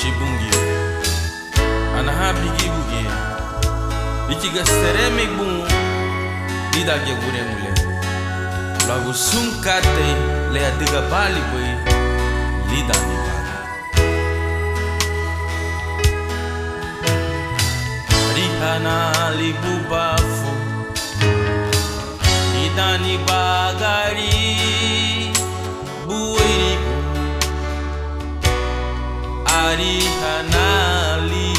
shibungio anahabigi bugie ikiga seremik bungu lida ge gure mule lagu sungkate le adiga bali boy lida ni bali rihana libu bafu lida ni bagari buiriku arihanali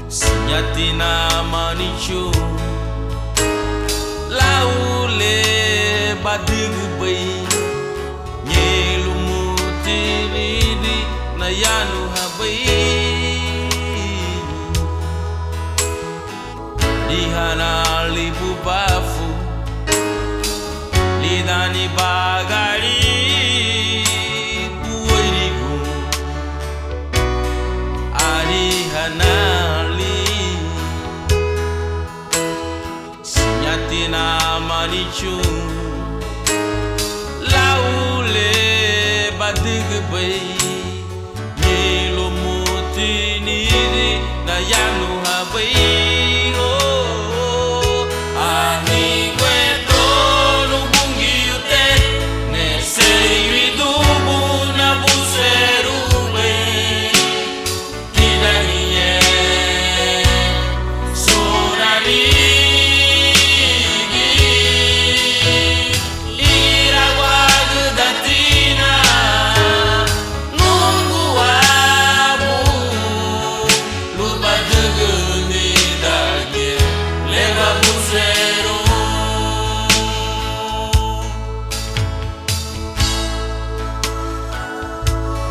sinyatina manichu laule badigu bay nyelumutiridi na yanu habai rihanali bubafu lidani bagari buirigu arihanali sinyatina manichu laule badigu bay nyelumutinidi na yanu habai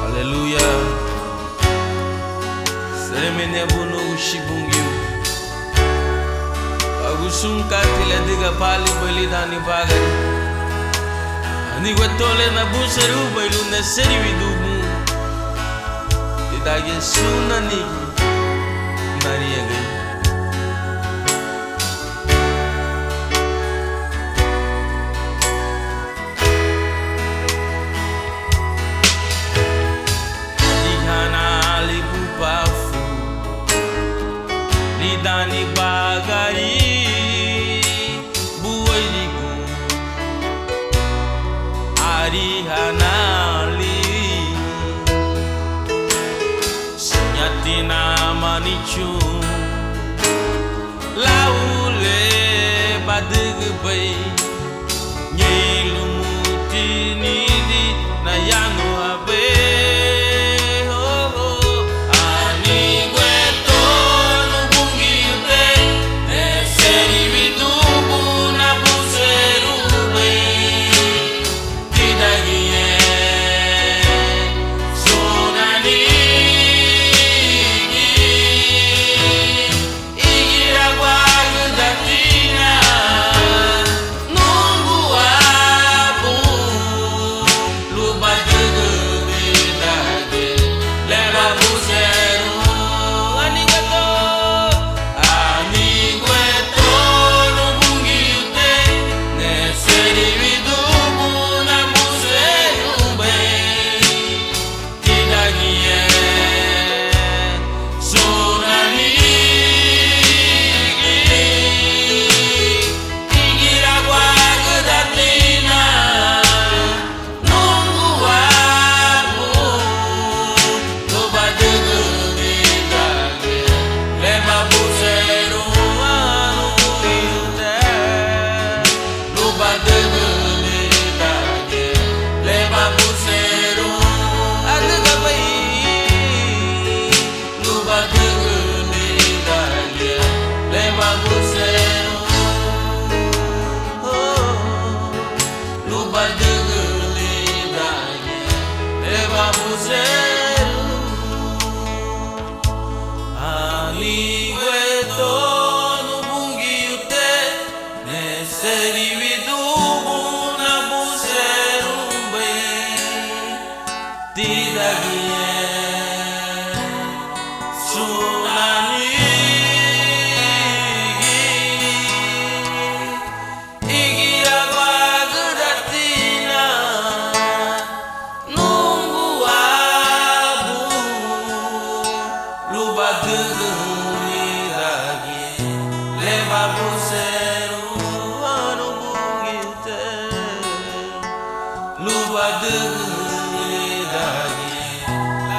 Hallelujah. Seremene bunu shibungio agusunka tile diga bali bali dani bagari ani wetole na buseru bailu na seri vidubu idage sunani nariya gai lidani bagari buiriku arihanali sinyatina manichu laule badigu bay nyelumutinidi na yanu habe buseru anu bugite luba dagi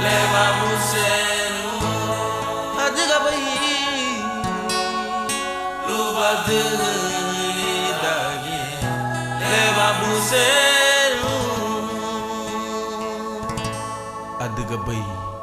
leva buseru adiga bayi luba dagi leva buseru adiga bayi